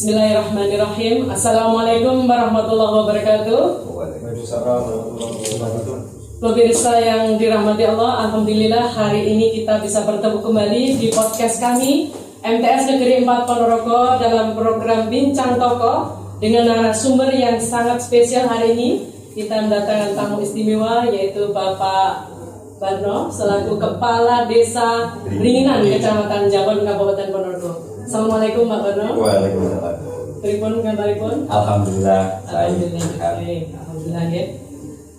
Bismillahirrahmanirrahim. Assalamualaikum warahmatullahi wabarakatuh. Waalaikumsalam warahmatullahi wabarakatuh. Pemirsa yang dirahmati Allah, alhamdulillah hari ini kita bisa bertemu kembali di podcast kami MTS Negeri 4 Ponorogo dalam program Bincang Tokoh dengan narasumber yang sangat spesial. Hari ini kita mendatangkan tamu istimewa yaitu Bapak Barno selaku Kepala Desa Ringinan, Kecamatan Jabon, Kabupaten Ponorogo. Assalamualaikum Pak Barno. Waalaikumsalam. Pripun kabaripun? Alhamdulillah. Alhamdulillah ya.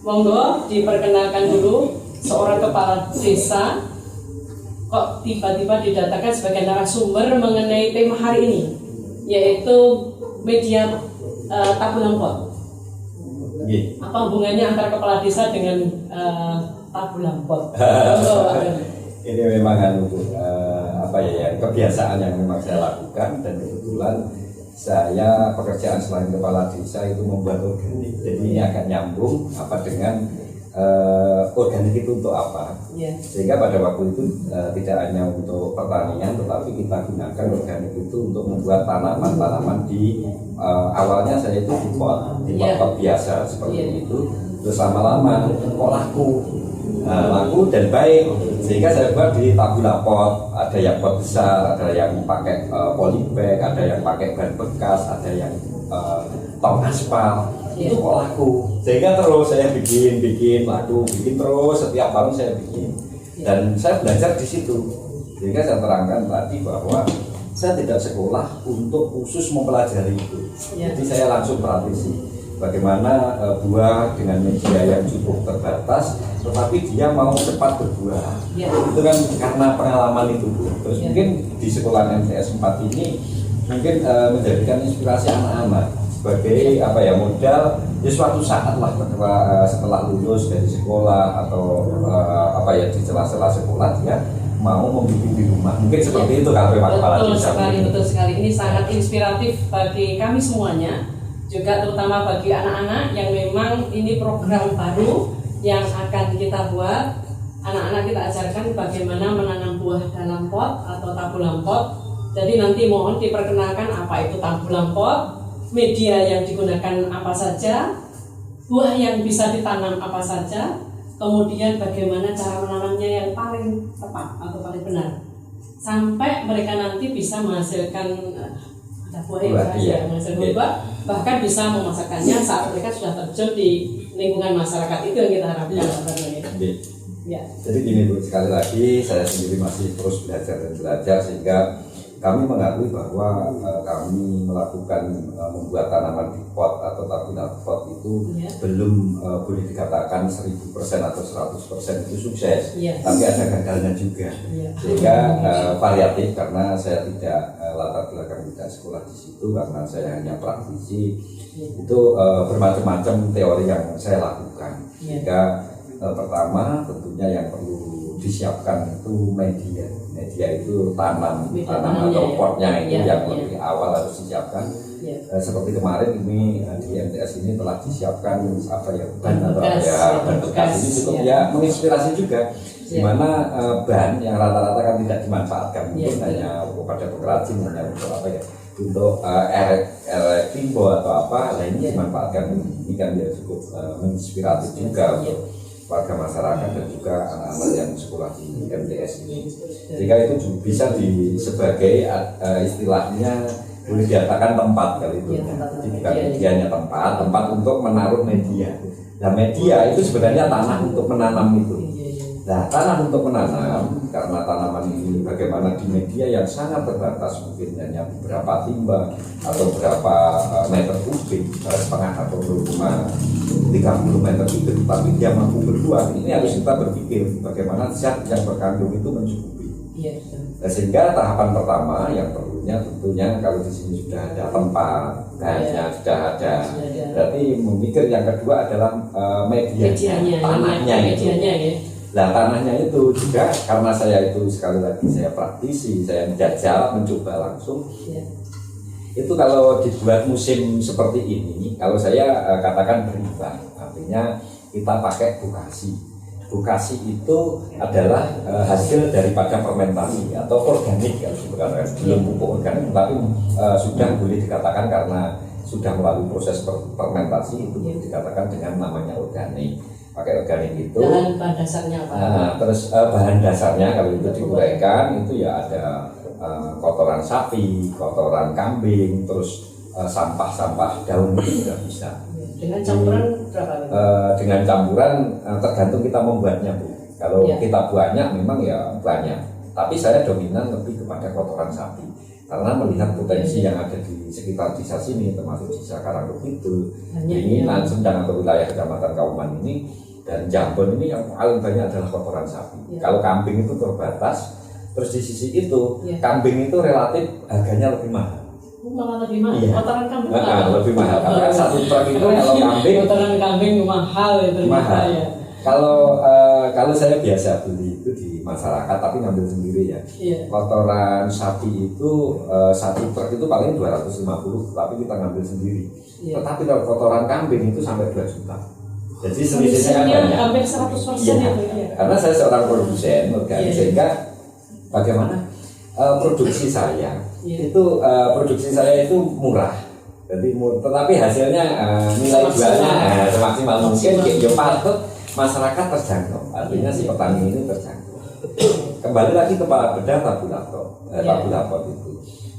Monggo diperkenalkan dulu seorang kepala desa kok tiba-tiba didatakan sebagai narasumber mengenai tema hari ini yaitu media tabu lampot. Apa hubungannya antara kepala desa dengan tabu lampot? Ini memang kebiasaan yang memang saya lakukan, dan kebetulan saya pekerjaan selain kepala desa itu membuat organik, jadi ini agak nyambung dengan organik itu untuk apa, sehingga pada waktu itu tidak hanya untuk pertanian tetapi kita gunakan organik itu untuk membuat tanaman-tanaman di awalnya saya itu di pot biasa seperti itu, terus lama-lama kok laku dan baik, sehingga saya buat di tabula pot. Ada yang pot besar, ada yang pakai polybag, ada yang pakai ban bekas, ada yang tong aspal. Itu kok laku, sehingga terus saya bikin terus, setiap tahun saya bikin, dan saya belajar di situ. Sehingga saya terangkan tadi bahwa saya tidak sekolah untuk khusus mempelajari itu, jadi saya langsung praktisi bagaimana buah dengan media yang cukup terbatas tetapi dia mau cepat berbuah. Itu kan karena pengalaman itu, Bu. Terus mungkin di sekolah MTS 4 ini mungkin menjadikan inspirasi anak-anak sebagai modal ya suatu saat lah setelah lulus dari sekolah atau di sela-sela sekolah dia mau membimbing di rumah, mungkin seperti itu kalau Pak Kepala Desa. Betul sekali, ini sangat inspiratif bagi kami semuanya, juga terutama bagi anak-anak yang memang ini program baru yang akan kita buat. Anak-anak kita ajarkan bagaimana menanam buah dalam pot atau tabulam pot. Jadi nanti mohon diperkenalkan apa itu tabulam pot, media yang digunakan apa saja, buah yang bisa ditanam apa saja, kemudian bagaimana cara menanamnya yang paling tepat atau paling benar, sampai mereka nanti bisa menghasilkan buah yang menghasilkan buah, bahkan bisa memasakkannya saat mereka sudah terjun di lingkungan masyarakat. Itu yang kita harapkan. Jadi gini Bu, sekali lagi saya sendiri masih terus belajar dan belajar, sehingga kami mengakui bahwa kami melakukan membuat tanaman di pot atau tabula pot itu belum boleh dikatakan 1000% atau 100% itu sukses, tapi ada gagalnya juga, sehingga variatif karena saya tidak latar belakang tidak sekolah di situ, karena saya hanya praktisi. Itu bermacam-macam teori yang saya lakukan, sehingga pertama tentunya yang perlu disiapkan itu media itu tanam atau potnya itu yang lebih awal harus disiapkan. Seperti kemarin ini di MTS ini telah disiapkan ban bekas ini cukup menginspirasi juga, di mana ban yang rata-rata kan tidak dimanfaatkan, mungkin hanya pada pengrajin, hanya untuk untuk erek timbo atau ini dimanfaatkan. Ini kan cukup menginspiratif juga untuk warga masyarakat dan juga anak-anak yang sekolah di MTS ini, sehingga itu bisa sebagai istilahnya boleh dikatakan tempat kali itu. Jadi bukan medianya, tempat untuk menaruh media. Nah, media itu sebenarnya tanah untuk menanam itu. Nah, tanah untuk menanam, karena tanaman ini bagaimana di media yang sangat terbatas, mungkin hanya beberapa timba atau berapa meter kubik, setengah atau 30 meter kubik, tapi dia mampu berbuah. Ini harus kita berpikir bagaimana zat yang berkandung itu mencukupi. Nah, sehingga tahapan pertama yang perlunya tentunya kalau di sini sudah ada tempat, kayaknya sudah ada. Berarti memikir yang kedua adalah medianya, tanahnya itu. Nah, tanahnya itu juga karena saya itu sekali lagi saya praktisi, saya menjajal, mencoba langsung. Itu kalau dibuat musim seperti ini, kalau saya katakan berimbang, artinya kita pakai bokasi. bokasi itu adalah hasil daripada fermentasi atau organik ya, belum pupuk organik tapi sudah boleh dikatakan karena sudah melalui proses fermentasi itu boleh dikatakan dengan namanya organik. Pakai organik itu bahan dasarnya apa? Terus bahan dasarnya kalau itu diuraikan itu ya ada kotoran sapi, kotoran kambing, terus sampah-sampah daun itu sudah bisa. Dengan campuran berapa? Dengan campuran tergantung kita membuatnya, Bu. Kalau kita banyak memang ya banyak. Tapi saya dominan lebih kepada kotoran sapi karena melihat potensi yang ada di sekitar desa sini, termasuk desa Karangrepitul, Dinginan, Sendang atau wilayah Kecamatan Kauman ini dan Jambon ini yang paling banyak adalah kotoran sapi. Kalau kambing itu terbatas, terus di sisi itu kambing itu relatif harganya lebih mahal. Malah lebih mahal. Kotoran kambing lebih mahal. Karena satu truk itu kalau kambing kotoran kambing mahal itu mahal. Ya. Kalau saya biasa beli itu di masyarakat tapi ngambil sendiri ya. Kotoran sapi itu satu truk itu paling 250 tapi kita ngambil sendiri. Tetapi kalau kotoran kambing itu sampai 2 juta. Jadi selisihnya banyak. Hampir 100% itu. Karena saya seorang produsen organik sehingga bagaimana produksi saya produksi saya itu murah, jadi tetapi hasilnya nilai jualnya semaksimal mungkin ya patut masyarakat terjangkau, artinya si petani ini terjangkau. Kembali lagi kepada tabulator itu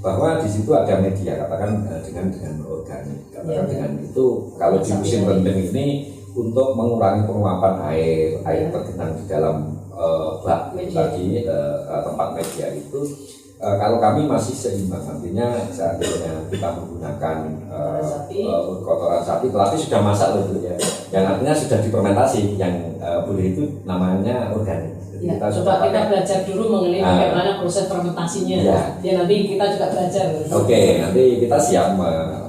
bahwa di situ ada media katakan dengan organik, katakan dengan itu kalau di musim rendeng ini untuk mengurangi penguapan air tergenang di dalam bak tadi tempat media itu. Kalau kami masih seimbang, artinya seandainya kita menggunakan kotoran sapi, tetapi sudah masak loh ya, yang artinya sudah difermentasi, yang boleh itu namanya organik. Coba kita belajar dulu mengenai bagaimana proses fermentasinya. Nanti kita juga belajar. Oke, nanti kita siap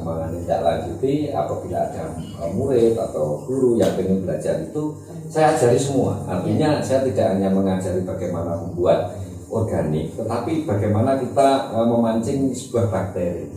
menindaklanjuti apabila ada murid atau guru yang ingin belajar itu, saya ajari semua. Artinya saya tidak hanya mengajari bagaimana membuat organik, tetapi bagaimana kita memancing sebuah bakteri.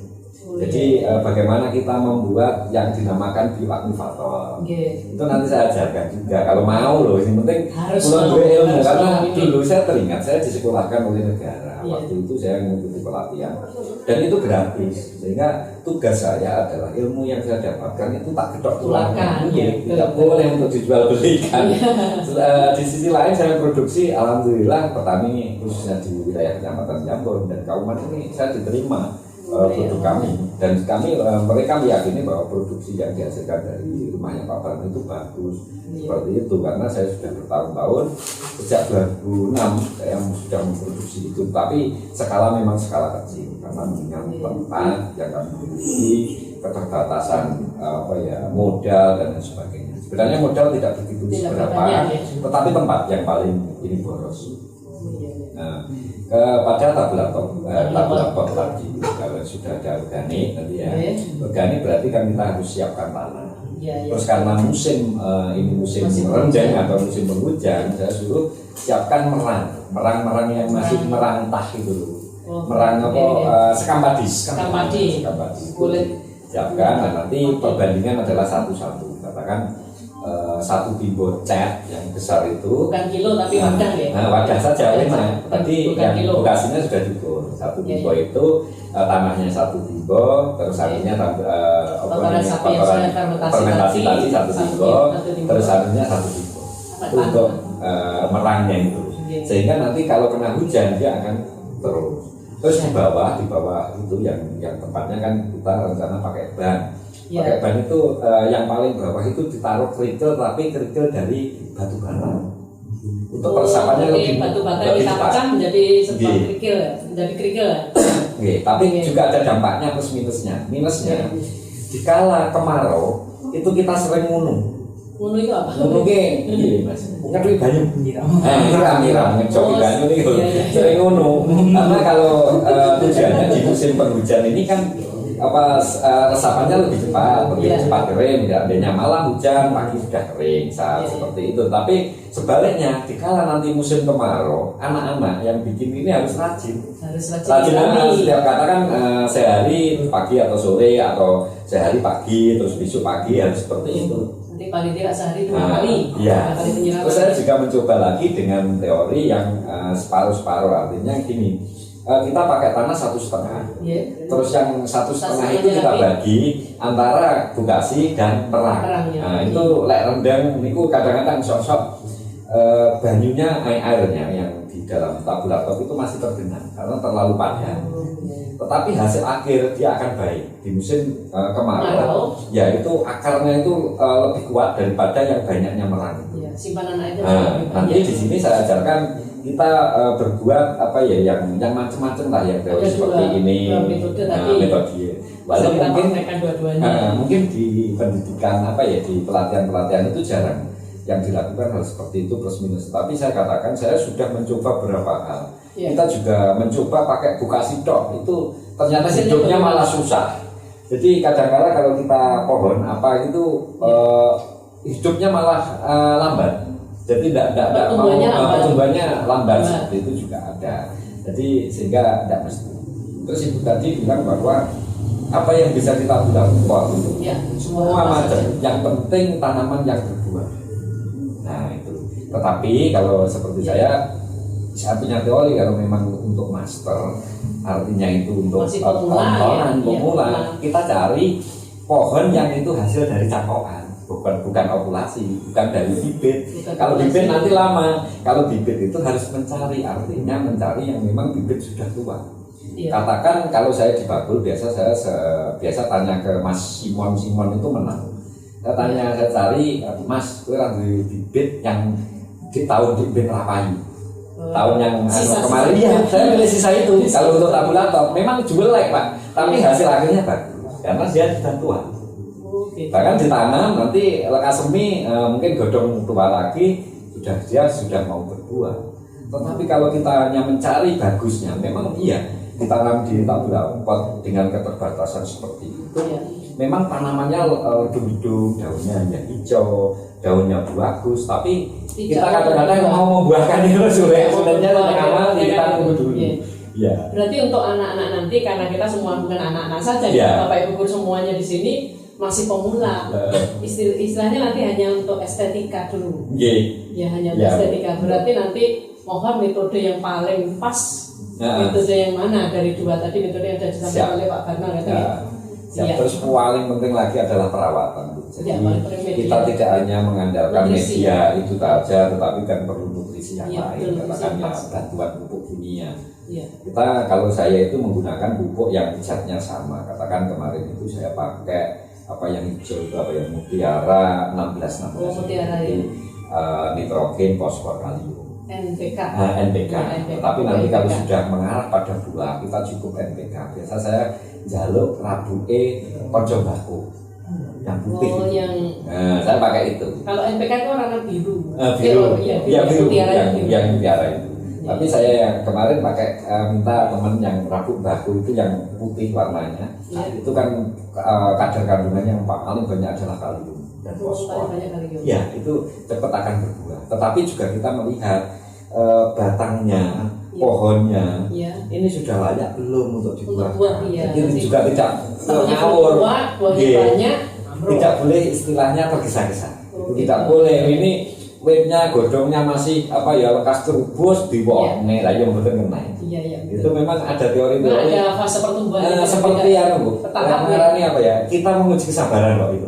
Jadi bagaimana kita membuat yang dinamakan bioaktivator. Itu nanti saya ajarkan juga. Kalau mau loh, yang penting pulang gue ilmu karena dulu saya teringat saya disekolahkan oleh negara. Waktu itu saya mengikuti pelatihan dan itu gratis. Sehingga tugas saya adalah ilmu yang saya dapatkan itu tak gedok tulangkan. Tidak boleh untuk dijual belikan. Di sisi lain saya produksi, alhamdulillah petani khususnya di wilayah Kecamatan Jambon dan Kauman ini saya diterima produk kami dan mereka meyakini bahwa produksi yang dihasilkan dari rumahnya Pak Banu itu bagus seperti itu karena saya sudah bertahun-tahun sejak 2006 saya sudah memproduksi itu, tapi skala memang skala kecil karena mengingat tempat yang kami miliki, keterbatasan modal dan lain sebagainya. Sebenarnya modal tidak begitu seberapa, tetapi tempat yang paling ini boros. Pada tabulator tadi kalau sudah ada organik nanti ya organik berarti kan kita harus siapkan tanah. Terus karena musim ini musim rendeng atau musim penghujan, saya suruh siapkan merang yang masih merantah itu loh. Sekam padi boleh siapkan dan nanti perbandingan adalah 1:1 katakan 1 bimbo cat yang besar itu bukan kilo tapi wadah ya. Wadah saja enak. Tadi yang lokasinya sudah diukur. 1 bimbo itu tanahnya 1 bimbo, terus anunya kotoran fermentasi tadi 1 bimbo, terus anunya 1 bimbo. Itu untuk merangnya itu. Sehingga nanti kalau kena hujan dia akan terus. Terus di bawah itu yang tempatnya kan kita rencana pakai ban. Pakai ban itu yang paling bawah itu ditaruh kerikil, tapi kerikil dari batu bata. Untuk peresapannya lebih batu bata yang kita pecah menjadi sebuah kerikil, menjadi kerikil. Tapi juga ada dampaknya plus minusnya. Minusnya dikala kemarau itu kita sering ngunu. Ngunu itu apa? Ngunu Mas. Ngerti banyu. Nyiram ngejoki banyu itu. Sering ngunu. Karena kalau tujuannya di musim penghujan ini kan resapannya lebih cepat kering, adanya malam hujan pagi sudah kering seperti itu. Tapi sebaliknya dikala nanti musim kemarau, anak-anak yang bikin ini harus rajin setiap katakan sehari pagi atau sore atau sehari pagi terus besok pagi harus seperti itu. paling tidak sehari 2 kali. Iya. 2 kali penyiraman. Terus saya juga mencoba lagi dengan teori yang separuh-separuh, artinya gini, kita pakai tanah 1,5. Terus yang 1,5 itu kita bagi antara Bukasi dan Perang. Nah, itu lek rendang niku kadang-kadang sok-sok banyunya airnya yang di dalam tabulator itu masih tergenang karena terlalu padat. Tetapi hasil akhir dia akan baik di musim kemarau. Ya itu akarnya itu lebih kuat daripada yang banyaknya merang. Ya, simpanan airnya nanti di sini saya ajarkan kita berbuat apa ya yang macam-macam lah yang teori seperti ini. Metode. Walau mungkin di pendidikan apa ya di pelatihan-pelatihan itu jarang yang dilakukan hal seperti itu plus minus. Tapi saya katakan saya sudah mencoba beberapa hal. Kita juga mencoba pakai Bukasi tok, itu ternyata hidupnya malah susah. Jadi kadang-kadang kalau kita pohon apa itu hidupnya malah lambat. Jadi tidak pertumbuhannya lambat seperti itu juga ada. Jadi sehingga tidak mesti. Terus ibu tadi bilang bahwa apa yang bisa kita buat semua macam. Yang penting tanaman yang berbuah. Nah itu. Tetapi kalau seperti saya punya teori kalau memang untuk master, artinya itu untuk tontonan pemula, kita cari pohon yang itu hasil dari cangkokan, bukan ovulasi, bukan dari bibit. Kalau bibit nanti lama, kalau bibit itu harus mencari, artinya mencari yang memang bibit sudah tua. Katakan kalau saya di Bakul biasa tanya ke Mas Simon itu menang. Saya cari, Mas, kurang dari bibit yang di tahun bibit Rapayu. Tahun yang kemarin saya pilih sisa itu. Kalau untuk tabulator memang jelek Pak, tapi hasil akhirnya bagus karena dia sudah tua. Bahkan ditanam nanti lekas semi mungkin godong tua lagi dia sudah mau berbuah. Tetapi kalau kita hanya mencari bagusnya, memang iya ditanam di tabulator dengan keterbatasan seperti itu. Memang tanamannya ledung-ledung, daunnya hanya hijau, daunnya bagus, tapi kita kadang-kadang mau membuahkan itu sudah awal kita tunggu dulu. Ya. Berarti untuk anak-anak nanti karena kita semua bukan anak-anak saja, Bapak Ibu guru semuanya di sini masih pemula. Istilahnya nanti hanya untuk estetika dulu. Ya hanya untuk estetika. Berarti nanti mohon metode yang paling pas. Metode yang mana dari dua tadi metode yang sudah disampaikan oleh Pak Barna katanya. Terus paling penting lagi adalah perawatan. Jadi kita tidak hanya mengandalkan media itu saja, tetapi kan perlu nutrisi yang lain, katakanlah bantuan pupuk kimia. Kita kalau saya itu menggunakan pupuk yang zatnya sama. Katakan kemarin itu saya pakai apa yang hijau itu apa yang mutiara 16 itu nitrogen, fosfor, kalium. NPK. Tapi nanti kalau sudah mengarah pada buah kita cukup NPK. Biasa saya jaluk rabuke konco mbahku yang putih. Saya pakai itu. Kalau NPK itu warna biru. Biru yang mutiara itu. Ya. Tapi saya yang kemarin pakai minta teman yang rabuk mbahku itu yang putih warnanya. Itu kan kadar kandungannya yang paling banyak adalah kalium dan fosfor. Ya itu cepat akan berbuah. Tetapi juga kita melihat batangnya, pohonnya, ini sudah layak belum untuk dibuah? Jadi juga tidak ngawur, tidak boleh istilahnya tergesa-gesa. Tidak boleh ini wetnya, godongnya masih apa ya lekas terubus diwonge, lah yang betul kena. Itu memang ada teori-teori. Ada fase pertumbuhan. Seperti yang ini apa ya? Kita menguji kesabaran loh itu.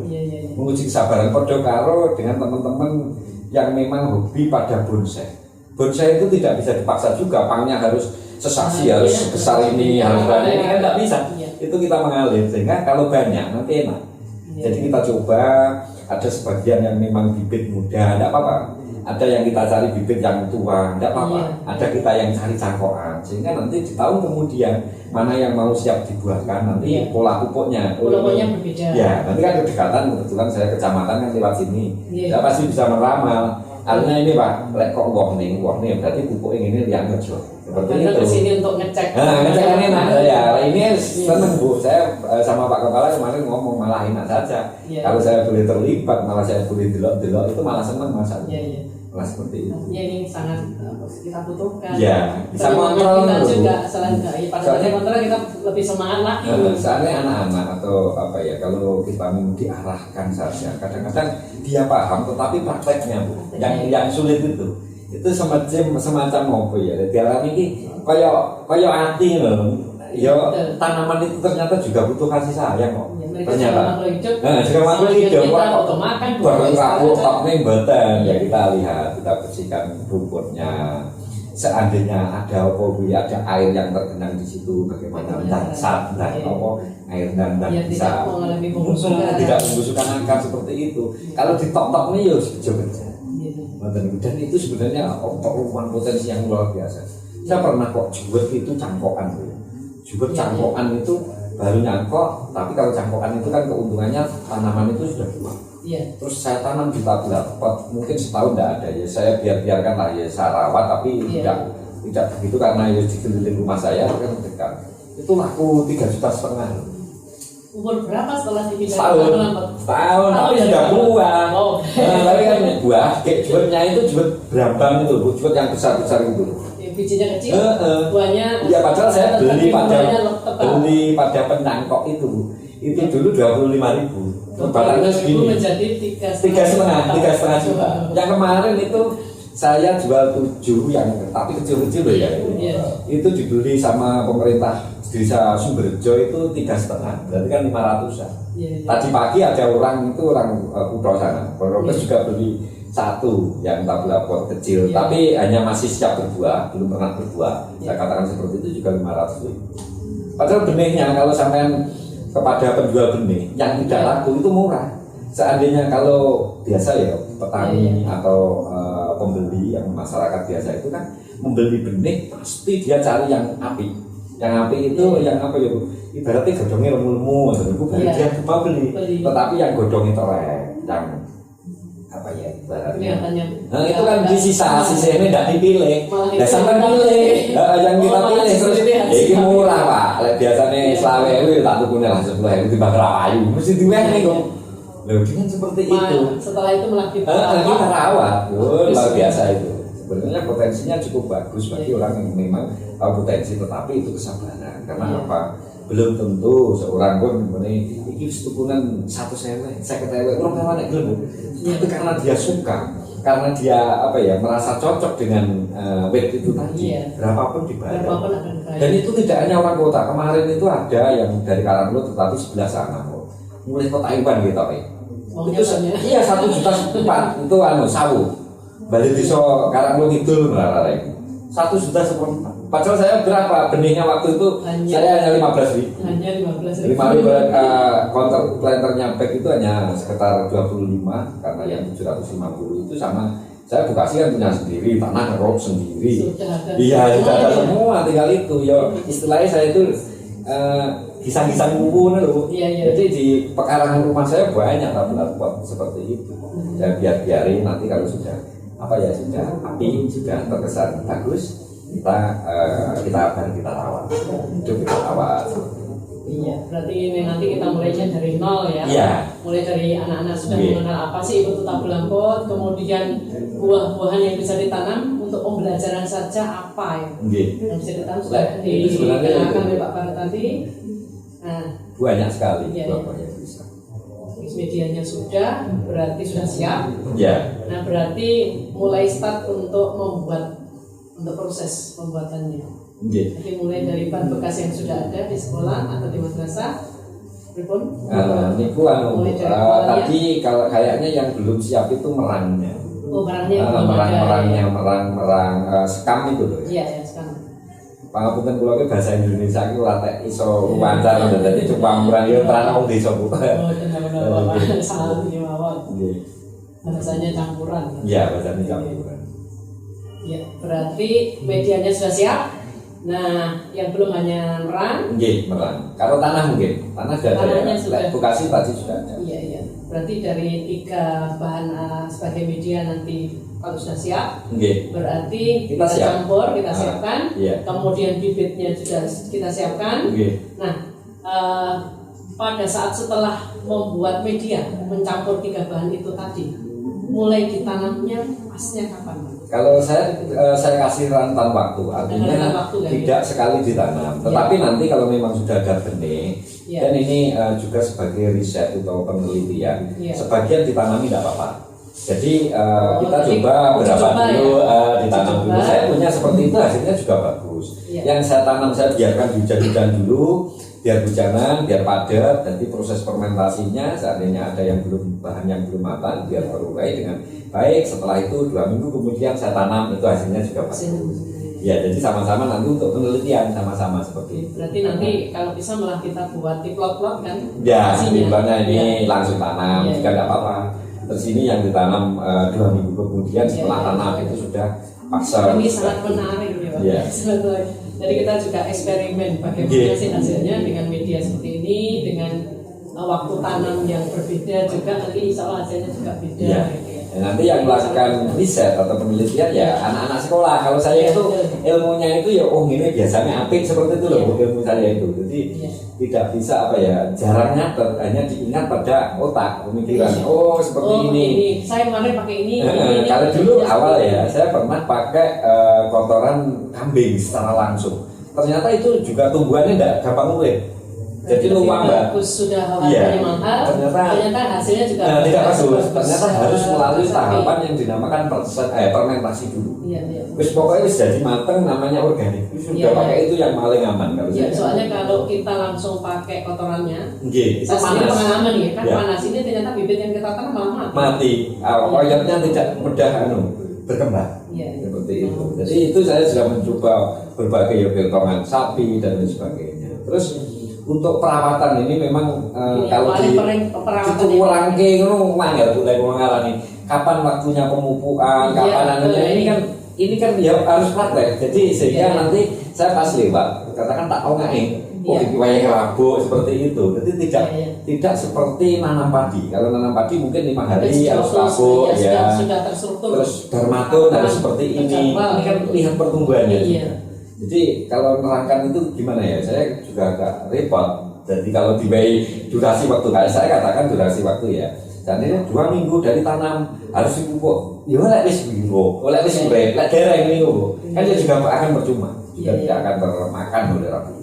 Menguji kesabaran podo karo dengan teman-teman yang memang hobi pada bonsai. Bonsai itu tidak bisa dipaksa juga, pangnya harus sesasi, harus sebesar ini, harus banyak ini kan tidak bisa. Itu kita mengalir sehingga kalau banyak nanti enak. Jadi kita coba ada sebagian yang memang bibit muda, tidak apa-apa. Ada yang kita cari bibit yang tua, tidak apa-apa. Ada kita yang cari cangkokan sehingga nanti di tahun kemudian mana yang mau siap dibuahkan nanti pola pupuknya. Pupuknya berbeda. Ya, nanti kan kedekatan kebetulan saya kecamatan kan lewat sini. Saya pasti bisa meramal. Artinya ini Pak, lek kok wong nih berarti pupuk ini yang kerja. seperti Karena itu. kesini untuk ngecek. Ngecek ini ya, ini seneng Bu. Saya sama Pak Kepala kemarin ngomong malah enak saja. Kalau saya boleh terlibat, malah saya boleh delok-delok itu malah seneng Mas. Malah seperti itu. Ya ini sangat kita butuhkan. Ya, bisa kontrol kita dulu. juga selain pada kontrol kita lebih semangat lagi. Soalnya anak-anak atau apa ya, kalau kita diarahkan saja, kadang-kadang dia paham, tetapi prakteknya Bu, yang sulit itu semacam apa ya? Diarani ini kayak hati loh. Ya tanaman itu ternyata juga butuh kasih sayang kok. Ternyata. Jika makhluk hidup kok baru rapuh topnya badan ya kita lihat, kita bersihkan rumputnya. Seandainya ada air yang tergenang di situ, bagaimana dan air dan bisa tidak membusukkan akar seperti itu. Kalau ditok-tok nih ya kerja. Dan itu sebenarnya ruang potensi yang luar biasa. Saya pernah kok juwet itu cangkokan, juwet cangkokan itu baru nyangkok, tapi kalau cangkokan itu kan keuntungannya tanaman itu sudah tua. Terus saya tanam di tablet pot, mungkin setahun tidak ada ya, saya biarkan lah ya, saya rawat tapi tidak begitu karena ya di sekeliling rumah saya kan dekat. Itu laku 3,5 juta. Umur berapa setelah dipindah? Setahun tapi sudah buah. Tapi kan buah, kayak juwetnya itu juwet berambang itu, juwet yang besar-besar itu. Bijinya kecil, buahnya. Ya padahal saya beli pada penangkok itu dulu 25.000. Batangnya segini. Menjadi 3,5 juta. Yang kemarin itu saya jual 7 yang tapi kecil-kecil loh ya. Itu dibeli sama pemerintah desa Sumberjo itu 3,5, berarti kan 500-an. Tadi pagi ada orang Kudo sana, Polres juga beli 1 yang tabla pot kecil, tapi hanya masih siap berbuah, belum pernah berbuah. Saya katakan seperti itu juga 500.000. Padahal benihnya kalau sampean kepada penjual benih yang tidak laku itu murah. Seandainya kalau biasa ya petani atau pembeli yang masyarakat biasa itu kan membeli benih pasti dia cari yang api. Yang api itu yang apa ya Bu? Ibaratnya godongnya lemu-lemu, dia mau beli. Tetapi yang godong itu yang apa ya ibaratnya. Nah itu kan di sisa-sisa ini tidak dipilih. Ya sampai pilih. Yang kita pilih terus ini murah Pak. Biasanya selawe itu tak tukunya langsung 10.000 dibakar ayu. Mesti diwenehi kok. Loh dengan seperti itu. Setelah itu malah kita rawat. Luar biasa itu. Sebenarnya potensinya cukup bagus bagi orang yang memang tahu potensi, tetapi itu kesabaran. Karena apa? Belum tentu seorang pun ini tukunan 1.000, 50.000, orang kawan yang gelem. Itu karena dia suka, karena dia apa ya merasa cocok dengan weight itu tadi. Berapapun dibayar. Dan itu tidak hanya orang kota. Kemarin itu ada yang dari Karanglo tetapi sebelah sana, mulai kota Iwan gitu Pak. Itu iya 1,4 juta itu sawu. Balik desa Karanglo Kidul melarang 1,4 juta. Padahal saya berapa benihnya waktu itu saya hanya 15.000. Hanya 15.000. 5.000 counter planternya back itu hanya sekitar 25 karena yang 750 itu sama saya Bekasi kan punya sendiri, tanah ngerok sendiri. Iya sudah ada semua, tinggal itu ya istilahnya saya itu kisah-kisah ngumpul loh. Jadi di pekarangan rumah saya banyak tablet pot seperti itu. Ya biarin nanti kalau sudah apa ya sudah api sudah terkesan bagus kita rawat. Itu kita rawat. Iya, berarti ini nanti kita mulainya dari nol ya. Mulai dari anak-anak sudah mengenal apa sih itu tablet pot, kemudian buah-buahan yang bisa ditanam untuk pembelajaran saja apa ya. Yang bisa ditanam sudah dikenalkan oleh Pak Barat tadi. Nah, banyak sekali buah-buah yang bisa. Medianya sudah, berarti sudah siap. Nah, berarti mulai start untuk proses pembuatannya. Jadi mulai dari bahan bekas yang sudah ada di sekolah atau di madrasah. Tadi kalau kayaknya yang belum siap itu merangnya. Merang sekam itu loh. Iya, sekam. Pangapunten kula ki bahasa Indonesia ki latek iso wawancara dadi cupang murang yo terang wong desa Bu. Salah mawon. Bahasanya campuran. Iya, bahasanya campuran. Ya, berarti medianya sudah siap. Nah, yang belum hanya merang. Merang. Kalau tanah mungkin, tanah sudah ada. Bekasi pasti sudah ada. Iya. Berarti dari 3 bahan sebagai media nanti kalau sudah siap, berarti kita campur, kita siapkan, kemudian bibitnya sudah kita siapkan. Nah, pada saat setelah membuat media, mencampur 3 bahan itu tadi, mulai ditanamnya pasnya kapan? Kalau saya kasih rentan waktu, artinya tidak sekali ditanam, tetapi nanti kalau memang sudah ada benih, dan ini juga sebagai riset atau penelitian, sebagian ditanami tidak apa-apa. Jadi kita coba berapa dulu ditanam dulu. Saya punya seperti itu, hasilnya juga bagus. Yang saya tanam saya biarkan hujan-hujan dulu, biar hujanan, biar padat, nanti proses fermentasinya seandainya ada yang belum bahan yang belum matang biar terurai dengan baik. Setelah itu 2 minggu kemudian saya tanam, itu hasilnya juga bagus. Ya, jadi sama-sama nanti untuk penelitian sama-sama seperti itu. Berarti nanti kalau bisa malah kita buat di plot-plot kan? Ya, timbangnya ini langsung tanam, jika tidak apa-apa. Terus ini yang ditanam 2 minggu kemudian setelah tanam itu sudah pasar. Ini sangat menarik ya, Pak. Jadi kita juga eksperimen bagaimana sih hasilnya dengan media seperti ini, dengan waktu tanam yang berbeda juga, nanti insya Allah hasilnya juga beda. Nanti yang melakukan riset atau penelitian ya anak-anak sekolah. Kalau saya itu ilmunya itu ya ini biasanya apik seperti itu loh ilmu saya itu. Jadi tidak bisa jarangnya hanya diingat pada otak pemikiran. Oh seperti ini. Saya kemarin pakai ini. Kalau dulu awal saya pernah pakai kotoran kambing secara langsung. Ternyata itu juga tumbuhannya tidak gampang urip. Jadi luang bagus, sudah harganya mahal. Ternyata hasilnya juga tidak bagus. Ternyata harus melalui tahapan yang dinamakan fermentasi dulu. Terus pokoknya jadi mateng namanya organik. Sudah pakai itu yang paling aman kalau soalnya kalau kita langsung pakai kotorannya, itu panas. Pengalaman kan panas ini ternyata bibit yang kita tanam malah mati. Oyotnya tidak mudah berkembang. Seperti itu. Jadi itu saya sudah mencoba berbagai potongan sapi dan lain sebagainya. Terus untuk perawatan ini memang kalau dikurangke ngono mangel boleh ngarani. Kapan waktunya pemupukan, kapan ini kan ya harus praktek. Jadi sehingga nanti saya pas lewat katakan tak tahu iki wayahe rabuk seperti itu. Jadi tidak seperti nanam padi. Kalau nanam padi mungkin 5 hari harus rabuk sudah terstruktur. Terus dermatun harus seperti ini. Ini kan lihat pertumbuhannya. Jadi kalau nerangkan itu gimana ya? Saya juga agak repot. Jadi kalau dibagi durasi waktu, saya katakan durasi waktu ya. Jadi 2 minggu dari tanam harus dipupuk. Ya oleh wis minggu, oleh wis urip, lek dereng minggu. Kan dia juga akan percuma. Juga tidak akan termakan oleh rabuk.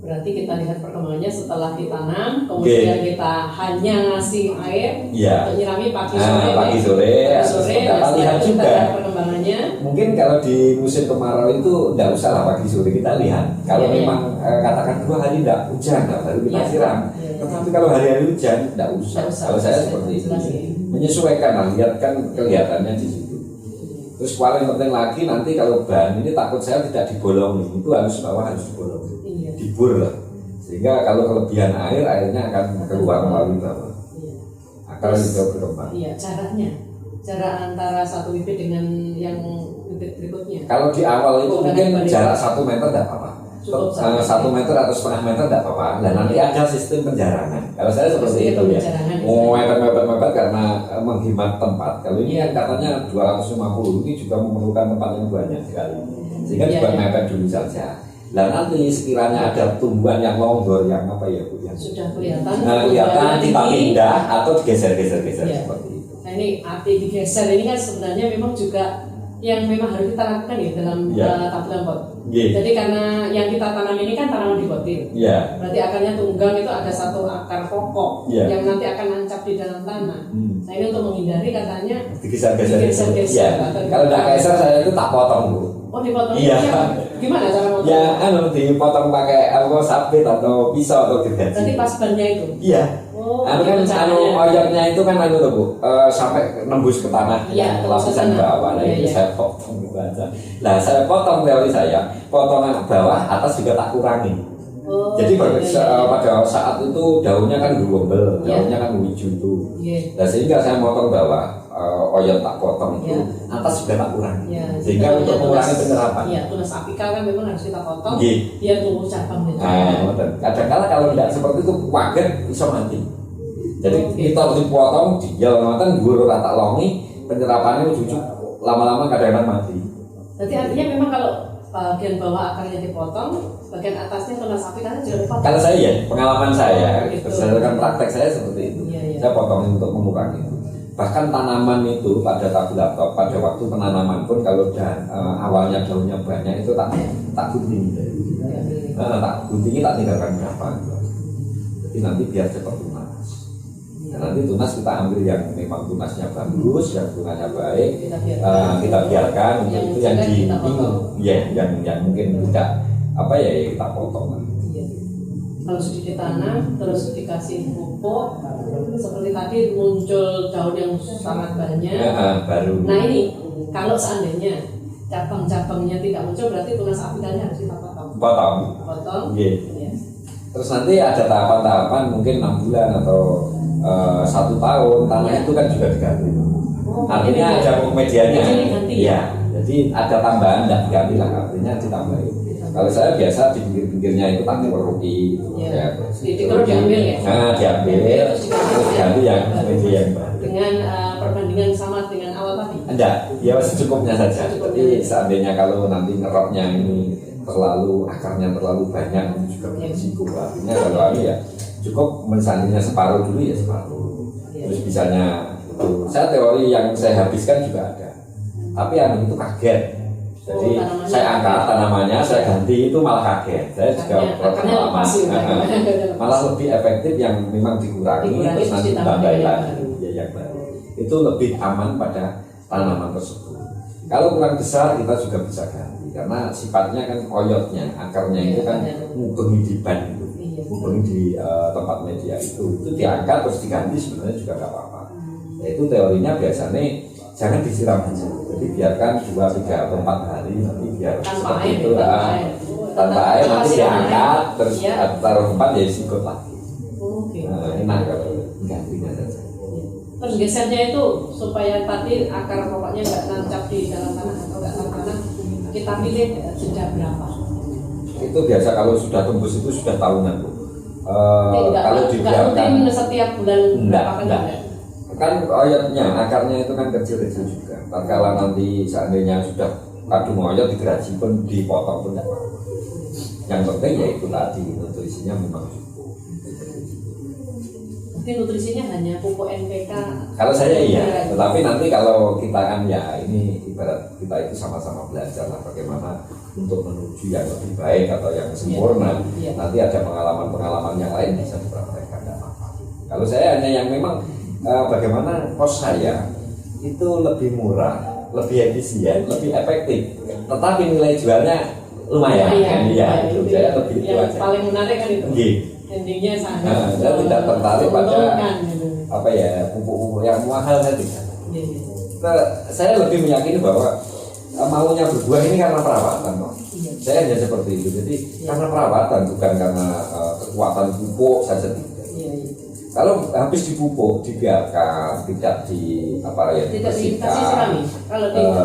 Berarti kita lihat perkembangannya setelah ditanam, kemudian kita hanya ngasih air untuk nyirami pagi sore. Kita lihat juga perkembangannya. Mungkin kalau di musim kemarau itu tidak usah lah pagi sore kita lihat. Kalau memang katakan 2 hari tidak hujan, baru kita siram. Tetapi kalau hari-hari hujan tidak usah. Kalau saya seperti itu, menyesuaikan lah, lihat kan kelihatannya di situ. Terus paling penting lagi nanti kalau bahan ini takut saya tidak dibolongi, itu harus dibolongi. Dibur lah, sehingga kalau kelebihan airnya akan keluar melalui bawah. Akar juga berkembang. Cara antara satu bibit dengan yang bibit berikutnya. Kalau di awal itu mungkin jarak 1 meter tidak apa-apa. 1 meter atau setengah meter tidak apa-apa. Dan nanti ada sistem penjarangan. Kalau saya seperti itu ya. Mepet karena menghemat tempat. Kalau ini kan katanya 250, ini juga memerlukan tempat yang banyak sekali. Sehingga juga mepet dulu saja. Nah nanti sekiranya ada tumbuhan yang longgor yang sudah kelihatan, kita pindah atau digeser-geser seperti itu. Nah ini arti digeser ini kan sebenarnya memang juga yang memang harus kita lakukan ya dalam tabungan pot. Jadi karena yang kita tanam ini kan tanaman dipotil. Berarti akarnya tunggang itu ada satu akar pokok yang nanti akan nancap di dalam tanah. Nah ini untuk menghindari katanya digeser-geser. Kalau tidak geser saya itu tak potong Bu. Oh dipotong? Gimana cara potong? Ya dipotong pakai sabit atau pisau atau gergaji. Berarti pas bannya itu? Iya. Oyotnya itu kan Bu, sampai nembus ke tanah lapisan bawah. Nah itu saya potong gitu aja. Nah saya potong teori saya, potongan bawah atas juga tak kurangi. Jadi pada saat itu daunnya kan gerombol, daunnya kan hijau itu. Nah sehingga saya potong bawah, oyot tak potong itu, atas juga tak kurangi. Sehingga untuk mengurangi penyerapan. Tunas apikal kan memang harus kita potong, biar tumbuh cabang. Kadang-kadang kalau tidak seperti itu, pagar bisa mati. Jadi kita dipotong, dia ngoten guru rata longi, penyerapannya cucuk lama-lama kadang-kadang mati. Berarti artinya memang kalau bagian bawah akarnya dipotong, bagian atasnya tunas apikanya juga dipotong. Kalau saya ya, pengalaman saya, Gitu. berdasarkan praktek saya seperti itu. Iya. Saya potongin untuk mengurangi itu. Bahkan tanaman itu pada tabulator, pada waktu penanaman pun kalau awalnya daunnya banyak itu tak gunting. Tak guntingnya tak tinggalkan berapa. Jadi nanti biar cepat tunas. Dan nanti tunas kita ambil yang memang tunasnya bagus, yang bunganya baik, kita biarkan untuk itu yang yang mungkin tidak kita potong. Kalau sudah ditanam terus dikasih pupuk seperti tadi muncul daun yang sangat banyak. Baru. Nah ini kalau seandainya cabang-cabangnya tidak muncul berarti tunas apikanya harus kita potong. Potong. Yeah. Terus nanti ada tahapan-tahapan mungkin 6 bulan atau 1 tahun tanah itu kan juga diganti. Artinya ada medianya. Iya. Jadi ada tambahan tidak diganti lah, artinya ditambahin. Kalau saya biasa di pinggir-pinggirnya itu tanah ruki, diambil ya. Diambil terus diganti yang media yang baru. Dengan perbandingan sama dengan awal tadi. Enggak, ya secukupnya saja. Tapi seandainya kalau nanti ngeroknya ini akarnya terlalu banyak itu juga berisiko. Artinya kalau ini ya cukup misalnya separuh dulu ya separuh. Terus bisanya itu. Saya teori yang saya habiskan juga ada. Tapi yang itu kaget. Jadi saya angkat tanamannya, saya ganti itu malah kaget. Saya juga pengalaman. Malah lebih efektif yang memang dikurangi terus nanti ditambahin lagi yang baru. Itu lebih aman pada tanaman tersebut. Kalau kurang besar kita juga bisa ganti karena sifatnya kan oyotnya, akarnya itu kan ngubengi di ban itu, ngubengi di tempat media itu diangkat terus diganti sebenarnya juga nggak apa-apa. Itu teorinya biasanya jangan disiram aja, jadi biarkan 2, 3, atau 4 hari nanti biar tanpa seperti air, itu tanpa air nanti diangkat terus taruh tempat ya sikut lagi. Enak kalau gantinya saja. Terus gesernya itu supaya tadi akar pokoknya nggak nancap di dalam tanah atau nggak tanah, kita pilih jeda berapa? Itu biasa kalau sudah tembus itu sudah tahunan Bu. Kalau dibiarkan setiap bulan berapa enggak. Kan oyotnya, akarnya itu kan kecil-kecil juga. Tatkala nanti seandainya sudah kadung oyot digeraji pun dipotong pun tidak apa-apa. Yang penting ya itu tadi nutrisinya memang cukup. Jadi nutrisinya hanya pupuk NPK. Kalau saya iya, tetapi nanti kalau kita kan ya ini ibarat kita itu sama-sama belajar lah bagaimana untuk menuju yang lebih baik atau yang sempurna. Nanti ada pengalaman-pengalaman yang lain bisa dipraktekkan. Kalau saya hanya yang memang bagaimana kos saya itu lebih murah, lebih efisien, lebih efektif, tetapi nilai jualnya lumayan. Itu saya lebih itu aja. Paling menarik kan itu. Endingnya sangat. Saya tidak tertarik pada pupuk-pupuk yang mahal tadi. Saya lebih meyakini bahwa maunya berbuah ini karena perawatan. Saya hanya seperti itu. Jadi karena perawatan bukan karena kekuatan pupuk saja. Kalau habis dipupuk, dibiarkan, tidak dibersihkan,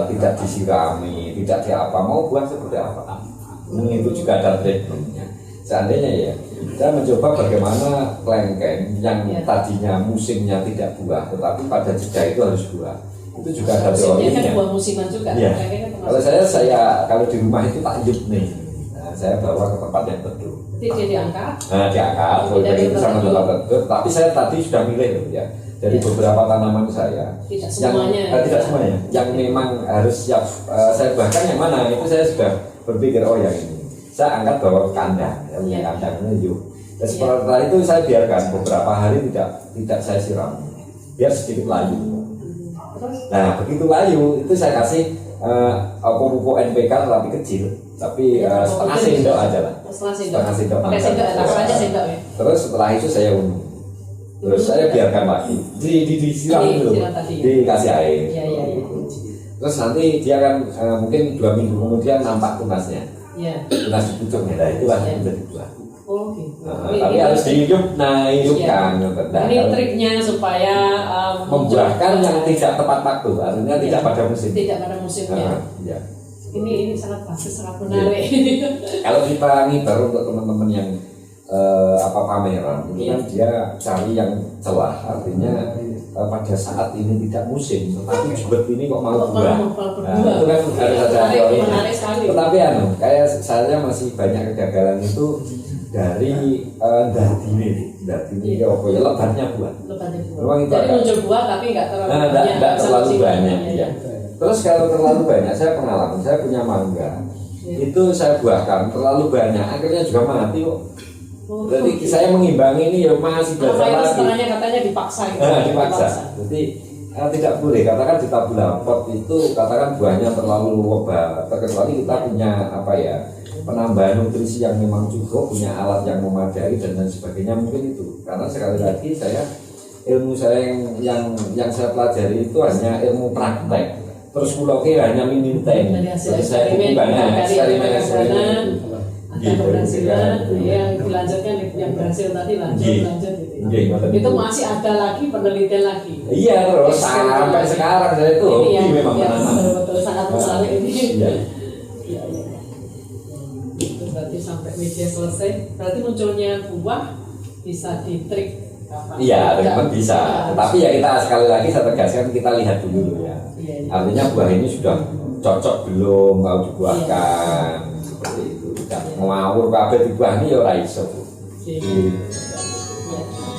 tidak disirami, tidak mau buah seperti apa? Itu juga ada treatmentnya. Seandainya ya, saya mencoba bagaimana kelengkeng yang tadinya musimnya tidak buah, tetapi pada jeda itu harus buah. Itu juga ada teorinya. Kan buah musiman juga. Ya. Kalau saya kalau di rumah itu tak yuk nih. Saya bawa ke tempat yang teduh. Dia diangkat. Diangkat. Itu sama tempat teduh. Tapi saya tadi sudah milih ya. Dari beberapa tanaman saya. Tidak semuanya. Tidak semuanya. Yang memang harus siap. Saya bahkan yang mana itu saya sudah berpikir yang ini. Saya angkat bawa ke kandang. Kandangnya yuk. Dan setelah itu saya biarkan beberapa hari tidak saya siram. Biar sedikit layu. Nah begitu layu itu saya kasih pupuk NPK tapi kecil. Tapi setengah sendok aja lah. Setengah sendok. Pakai sendok, aja sendok ya. Terus setelah itu saya unung. Terus saya biarkan lagi. Disiram dulu. Dikasih air. Terus nanti dia kan mungkin 2 minggu kemudian nampak tunasnya. Tunas di pucuknya. Nah itulah yang menjadi buah. Tapi harus dihidupkan. Ini triknya supaya membuahkan yang tidak tepat waktu. Artinya tidak pada musim. Tidak pada musimnya. Ini sangat bagus, sangat menarik. Kalau kita ngibar untuk teman-teman yang pameran itu kan dia cari yang celah, artinya pada saat ini tidak musim, tetapi jubet ini kok mau buah. Nah, itu kan harus ada teorinya. Tetapi kayak saya masih banyak kegagalan itu dari ini ya apa ya, lebatnya buah. Memang itu jadi muncul buah tapi nggak terlalu banyak. Ya. Terus kalau terlalu banyak, saya pengalaman, saya punya mangga, itu saya buahkan terlalu banyak, akhirnya juga mati kok. Jadi saya mengimbangi ini ya masih belajar lagi. Setengahnya katanya dipaksa. Gitu. Dipaksa. Jadi tidak boleh, katakan di tabula pot itu katakan buahnya terlalu lebat, kecuali kita punya penambahan nutrisi yang memang cukup, punya alat yang memadai dan lain sebagainya, mungkin itu. Karena sekali lagi ilmu saya yang saya pelajari itu hanya ilmu praktek. Terus pulau hanya minim tank. Jadi saya bukan eksperimen gitu. Yang dilanjutkan yang berhasil tadi lanjut. Itu masih ada lagi penelitian lagi. Iya, terus sampai sekarang saya itu memang betul sangat menarik ini. Iya. Berarti sampai media selesai, berarti munculnya buah bisa ditrik. Iya, memang bisa. Tetapi ya kita sekali lagi saya tegaskan, kita lihat dulu ya. Artinya buah ini sudah cocok belum mau dibuahkan, seperti itu. Ngawur kabeh dibuah ini ya ora iso.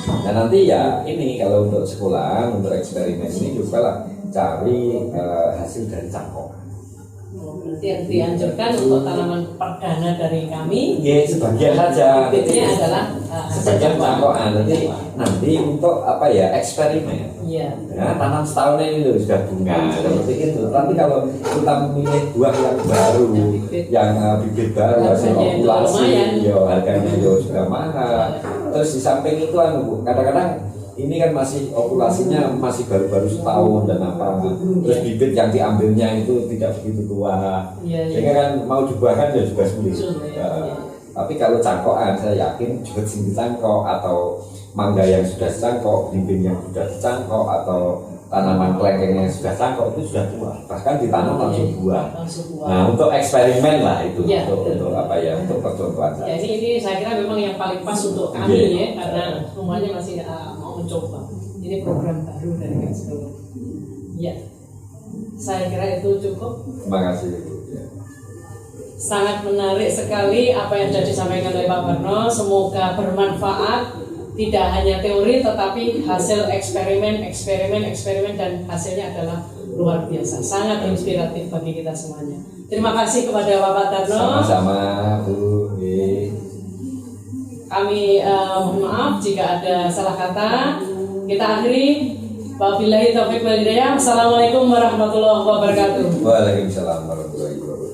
Nah nanti ya ini kalau untuk sekolah, untuk eksperimen ini juga lah cari hasil dari cangkok. Berarti yang dianjurkan untuk tanaman perdana dari kami. Ya sebagian saja. Bibitnya adalah sebagian cangkokan. Nanti untuk eksperimen. Iya. Ya, tanam setahun ini loh sudah bunga seperti itu. Tapi kalau kita memilih buah yang baru, yang bibit baru, hasil okulasi, harganya sudah mahal. Terus di samping itu kadang-kadang ini kan masih okulasinya masih baru-baru setahun dan terus bibit yang diambilnya itu tidak begitu tua, sehingga kan mau dibuahkan ya juga sulit. Tapi kalau cangkokan saya yakin juga sing dicangkok, atau mangga yang sudah dicangkok, bibit yang sudah dicangkok, atau tanaman kelengkeng yang sudah cangkok itu sudah tua, bahkan ditanam langsung buah. Nah untuk eksperimen lah itu, untuk percontohan. Ya, ini saya kira memang yang paling pas untuk kami ya, karena semuanya masih mau mencoba. Ini program baru dari Kemskelo. Ya, saya kira itu cukup. Terima kasih. Sangat menarik sekali apa yang sudah disampaikan oleh Pak Barno. Semoga bermanfaat, tidak hanya teori tetapi hasil eksperimen dan hasilnya adalah luar biasa, sangat inspiratif bagi kita semuanya. Terima kasih kepada Bapak Darno. Sama-sama Bu. Kami mohon maaf jika ada salah kata. Kita akhiri. Wabillahi taufiq wal hidayah. Assalamualaikum warahmatullahi wabarakatuh. Waalaikumsalam warahmatullahi wabarakatuh.